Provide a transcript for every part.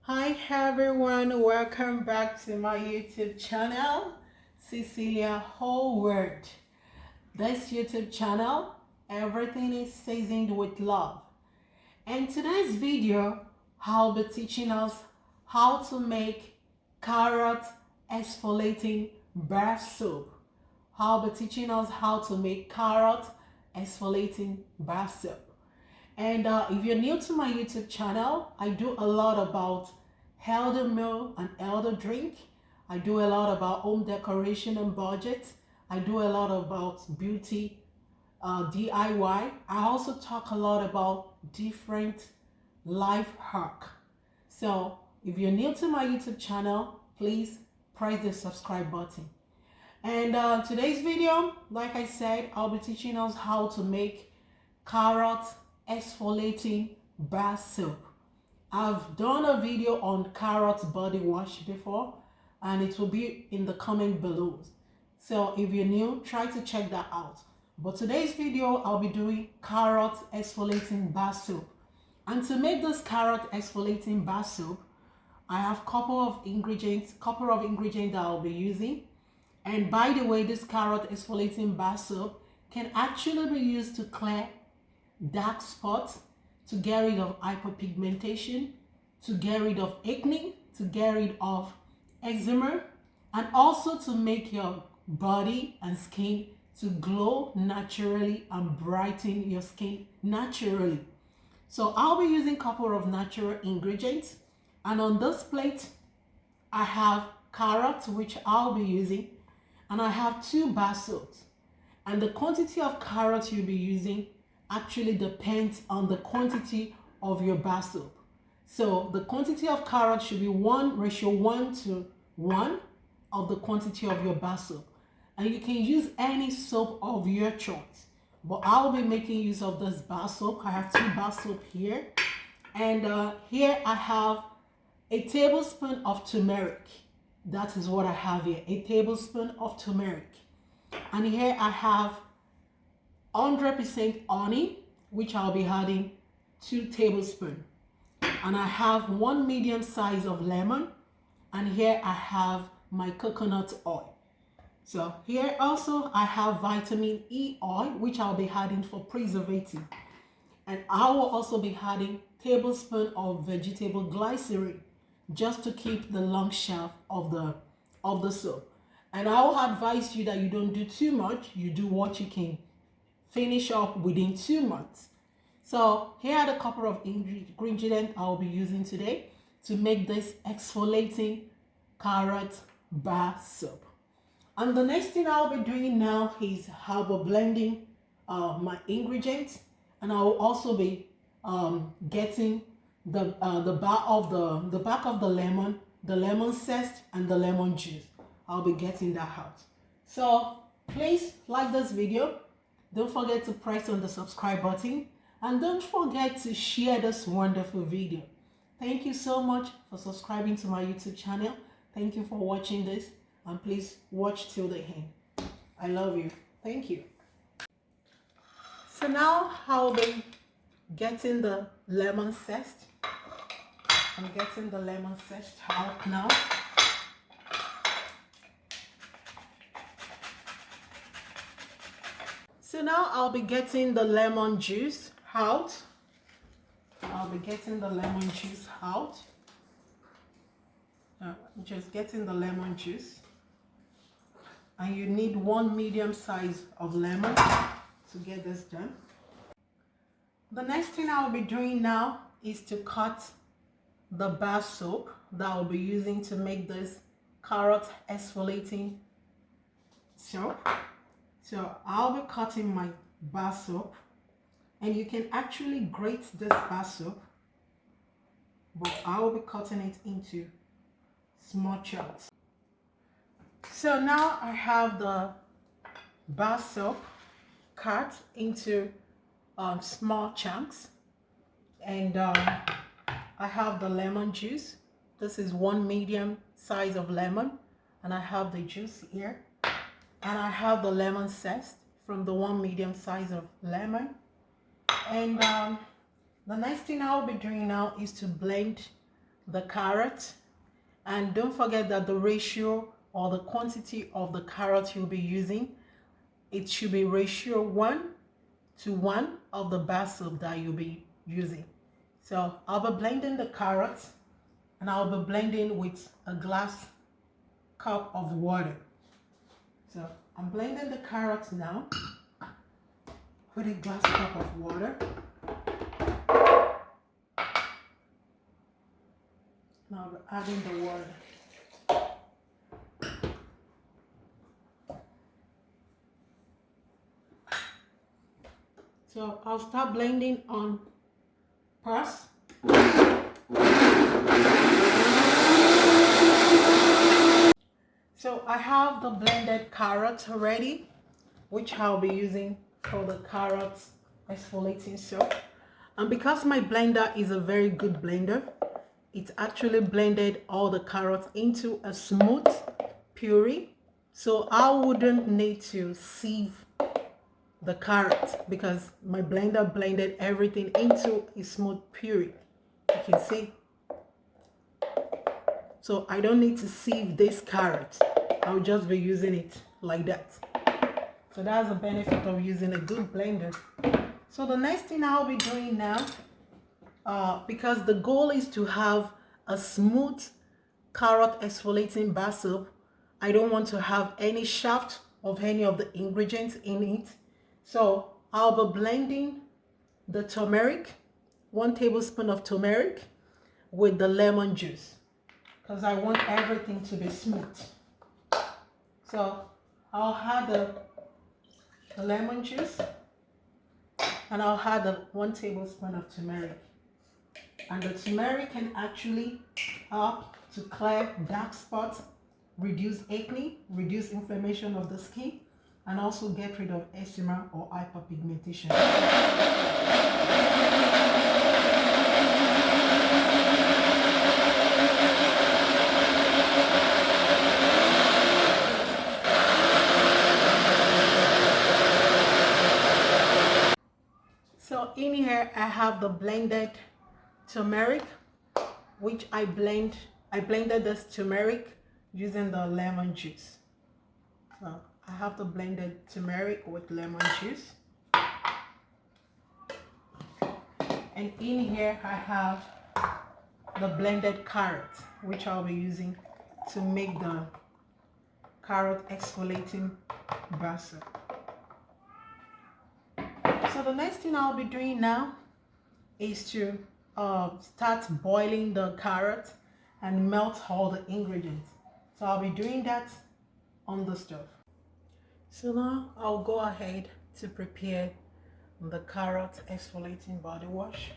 Hi everyone, welcome back to my YouTube channel, Cecelia Whole Word. This YouTube channel, everything is seasoned with love. In today's video, I'll be teaching us how to make carrot exfoliating bar soap. I'll be teaching us how to make carrot exfoliating bar soap. And if you're new to my YouTube channel, I do a lot about elder meal and elder drink. I do a lot about home decoration and budget. I do a lot about beauty DIY. I also talk a lot about different life hack. So if you're new to my YouTube channel, please press the subscribe button. And today's video, like I said, I'll be teaching us how to make carrot exfoliating bar soap. I've done a video on carrot body wash before, and it will be in the comment below. So if you're new, try to check that out. But today's video, I'll be doing carrot exfoliating bar soap. And to make this carrot exfoliating bar soap, I have a couple of ingredients that I'll be using. And by the way, this carrot exfoliating bar soap can actually be used to clear dark spots, to get rid of hyperpigmentation, to get rid of acne, to get rid of eczema, and also to make your body and skin to glow naturally and brighten your skin naturally. So I'll be using a couple of natural ingredients, and on this plate I have carrots, which I'll be using, and I have 2 bar soaps. And the quantity of carrots you'll be using actually depends on the quantity of your bar soap. So the quantity of carrots should be 1:1 of the quantity of your bar soap. And you can use any soap of your choice. But I'll be making use of this bar soap. I have 2 bar soap here. And here I have a tablespoon of turmeric. That is what I have here, a tablespoon of turmeric. And here I have 100% honey, which I'll be adding 2 tablespoons. And I have 1 medium size of lemon. And here I have my coconut oil. So here also I have vitamin E oil, which I'll be adding for preservative. And I will also be adding tablespoon of vegetable glycerin, just to keep the long shelf of the soap. And I will advise you that you don't do too much. You do what you can finish up within 2 months. So here are the couple of ingredients I'll be using today to make this exfoliating carrot bar soap. And the next thing I'll be doing now is I'll be blending my ingredients, and I will also be getting the back of the lemon zest and the lemon juice. I'll be getting that out. So please like this video. Don't forget to press on the subscribe button, and don't forget to share this wonderful video. Thank you so much for subscribing to my YouTube channel. Thank you for watching this, and please watch till the end. I love you. Thank you. So now I'll be getting the lemon zest. I'm getting the lemon zest out now. So now I'll be getting the lemon juice out. Just getting the lemon juice. And you need 1 medium size of lemon to get this done. The next thing I'll be doing now is to cut the bar soap that I'll be using to make this carrot exfoliating soap. So I'll be cutting my bar soap, and you can actually grate this bar soap, but I'll be cutting it into small chunks. So now I have the bar soap cut into small chunks, and I have the lemon juice. This is 1 medium size of lemon, and I have the juice here. And I have the lemon zest from the 1 medium size of lemon. And the next thing I'll be doing now is to blend the carrot. And don't forget that the ratio or the quantity of the carrot you'll be using, it should be ratio 1:1 of the bar soap that you'll be using. So I'll be blending the carrots, and I'll be blending with a glass cup of water. So I'm blending the carrots now with a glass cup of water. Now we're adding the water. So I'll start blending on press. So I have the blended carrots ready, which I'll be using for the carrots exfoliating soap. And because my blender is a very good blender, it actually blended all the carrots into a smooth puree. So I wouldn't need to sieve the carrots because my blender blended everything into a smooth puree. You can see. So I don't need to sieve this carrot. I'll just be using it like that. So that's the benefit of using a good blender. So the next thing I'll be doing now, because the goal is to have a smooth carrot exfoliating bar soap, I don't want to have any shaft of any of the ingredients in it. So I'll be blending the turmeric, 1 tablespoon of turmeric, with the lemon juice, because I want everything to be smooth. So I'll add the lemon juice, and I'll add the 1 tablespoon of turmeric. And the turmeric can actually help to clear dark spots, reduce acne, reduce inflammation of the skin, and also get rid of eczema or hyperpigmentation. So in here I have the blended turmeric, which I blended this turmeric using the lemon juice. So I have the blended turmeric with lemon juice. And in here I have the blended carrot, which I'll be using to make the carrot exfoliating bar soap. So the next thing I'll be doing now is to start boiling the carrot and melt all the ingredients. So I'll be doing that on the stove. So now I'll go ahead to prepare the carrot exfoliating body wash,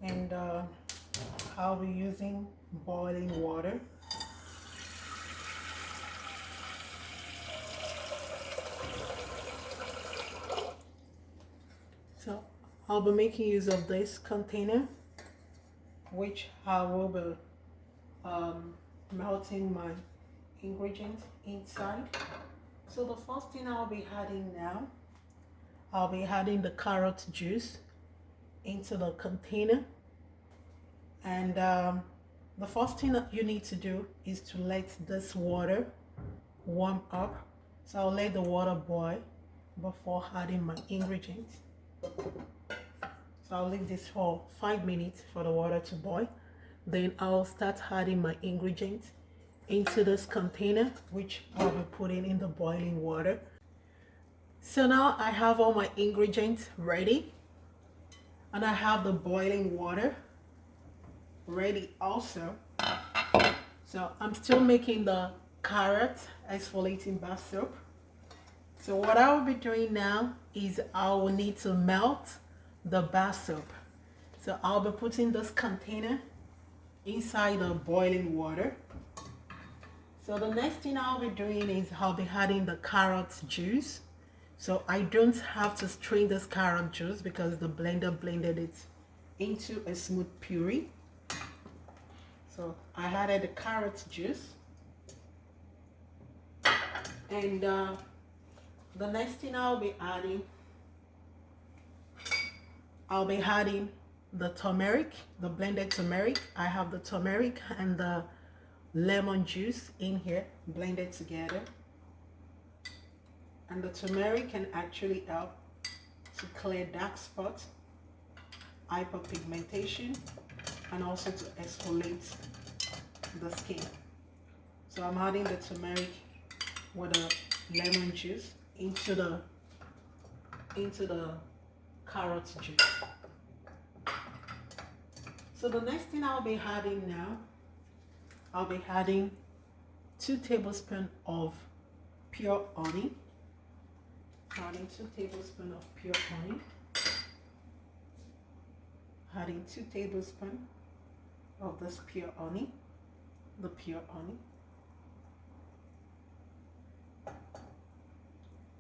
and I'll be using boiling water. So I'll be making use of this container, which I will be melting my ingredients inside. So the first thing I'll be adding now, I'll be adding the carrot juice into the container. And the first thing that you need to do is to let this water warm up. So I'll let the water boil before adding my ingredients. So I'll leave this for 5 minutes for the water to boil. Then I'll start adding my ingredients into this container, which I'll be putting in the boiling water. So now I have all my ingredients ready, and I have the boiling water ready also. So I'm still making the carrot exfoliating bar soap. So what I will be doing now is I will need to melt the bar soap. So I'll be putting this container inside the boiling water. So the next thing I'll be doing is I'll be adding the carrot juice. So I don't have to strain this carrot juice because the blender blended it into a smooth puree. So I added the carrot juice. And the next thing I'll be adding the turmeric, the blended turmeric. I have the turmeric and the lemon juice in here blended together. And the turmeric can actually help to clear dark spots, hyperpigmentation, and also to exfoliate the skin. So I'm adding the turmeric with the lemon juice into the carrot juice. So the next thing I'll be adding now, I'll be adding 2 tablespoons of pure honey. Adding 2 tablespoons of pure honey. Adding 2 tablespoons of this pure honey, the pure honey.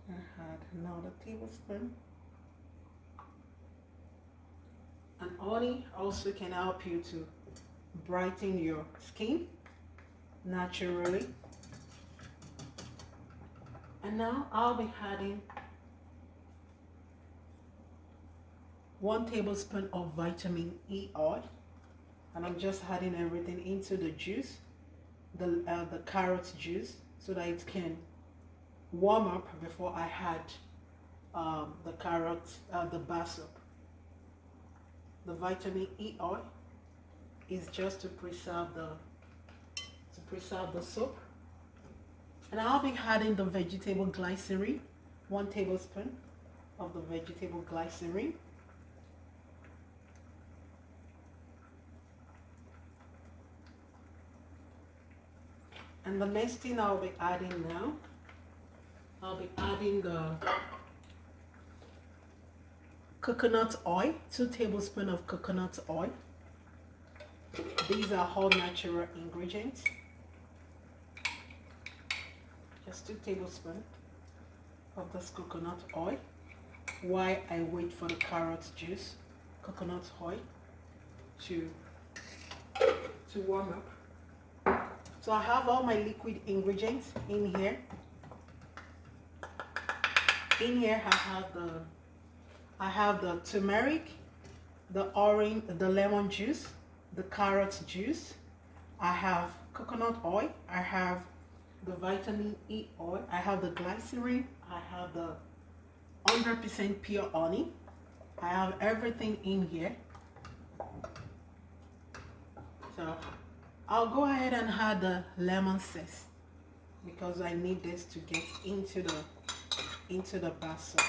I add another tablespoon. And honey also can help you to brighten your skin naturally. And now I'll be adding 1 tablespoon of vitamin E oil, and I'm just adding everything into the juice, the carrot juice, so that it can warm up before I add the bar soap. The vitamin E oil is just to preserve the soap. And I'll be adding the vegetable glycerin, 1 tablespoon of the vegetable glycerin. And the next thing I'll be adding now, I'll be adding the coconut oil, 2 tablespoons of coconut oil. These are all natural ingredients. Just 2 tablespoons of this coconut oil while I wait for the carrot juice, coconut oil to warm up. So I have all my liquid ingredients in here. In here I have the turmeric, the orange, the lemon juice, the carrot juice. I have coconut oil. I have the vitamin E oil. I have the glycerin. I have the 100% pure honey. I have everything in here. So I'll go ahead and add the lemon zest because I need this to get into the bar soap.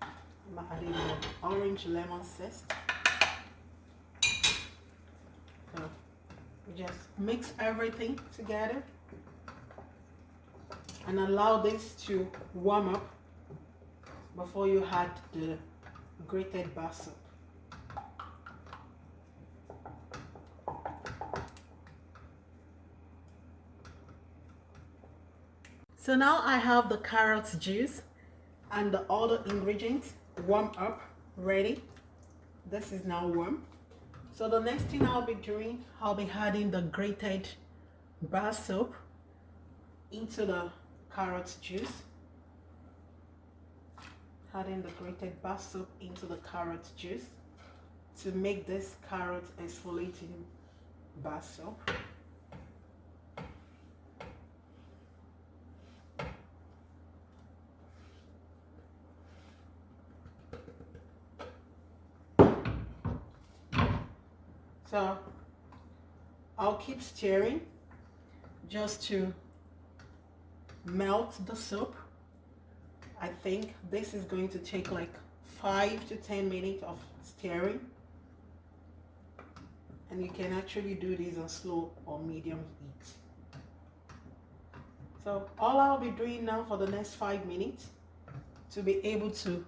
I'm adding the orange lemon zest. So we just mix everything together and allow this to warm up before you add the grated bar soap. So now I have the carrot juice and the other ingredients warm up, ready. This is now warm. So the next thing I'll be doing, I'll be adding the grated bar soap into the carrot juice. Adding the grated bar soap into the carrot juice to make this carrot exfoliating bar soap. So I'll keep stirring just to melt the soap. I think this is going to take like 5 to 10 minutes of stirring. And you can actually do this on slow or medium heat. So all I'll be doing now for the next 5 minutes to be able to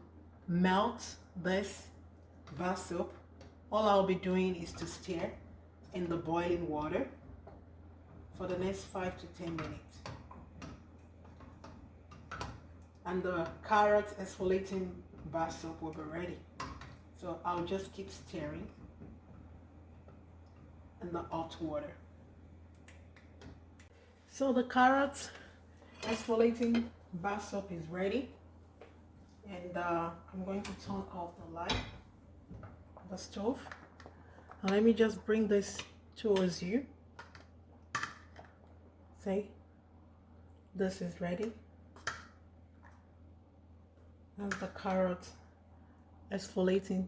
melt this bar soap, all I'll be doing is to stir in the boiling water for the next 5 to 10 minutes. And the carrot exfoliating bar soap will be ready. So I'll just keep stirring in the hot water. So the carrot exfoliating bar soap is ready. And I'm going to turn off the light. the stove. And let me just bring this towards you. See, this is ready. That's the carrot exfoliating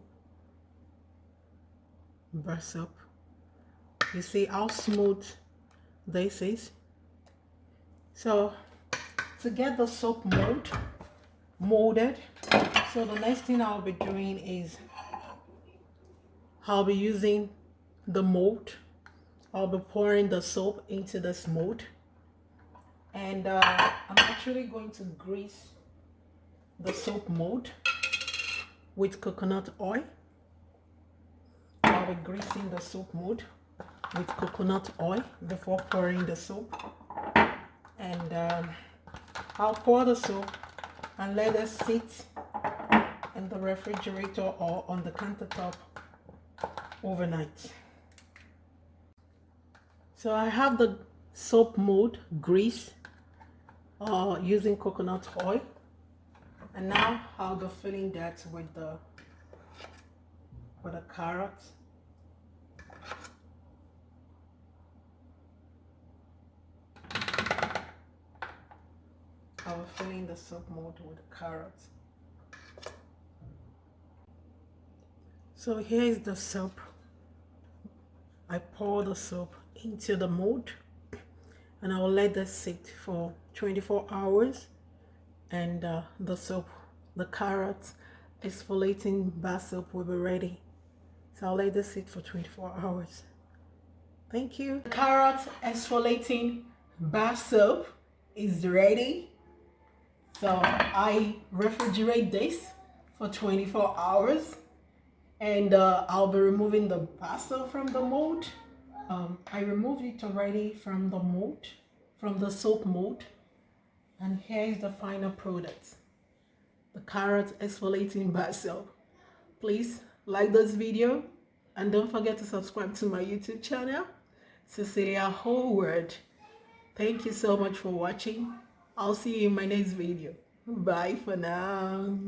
barsoap. You see how smooth this is. So to get the soap molded, so the next thing I'll be doing is I'll be using the mold. I'll be pouring the soap into this mold, and I'm actually going to grease the soap mold with coconut oil. I'll be greasing the soap mold with coconut oil before pouring the soap, and I'll pour the soap and let it sit in the refrigerator or on the countertop overnight. So I have the soap mold grease using coconut oil, and now I'll be filling that with the carrots. I'll be filling the soap mold with the carrots. So here is the soap. I pour the soap into the mold, and I will let this sit for 24 hours, and the carrot exfoliating barsoap will be ready. So I'll let this sit for 24 hours. Thank you. The carrot exfoliating barsoap is ready. So I refrigerate this for 24 hours, and I'll be removing the barsoap from the mold. I removed it already from the mold, from the soap mold, and here is the final product, the carrot exfoliating barsoap. Please like this video, and don't forget to subscribe to my YouTube channel, Cecelia whole word. Thank you so much for watching. I'll see you in my next video. Bye for now.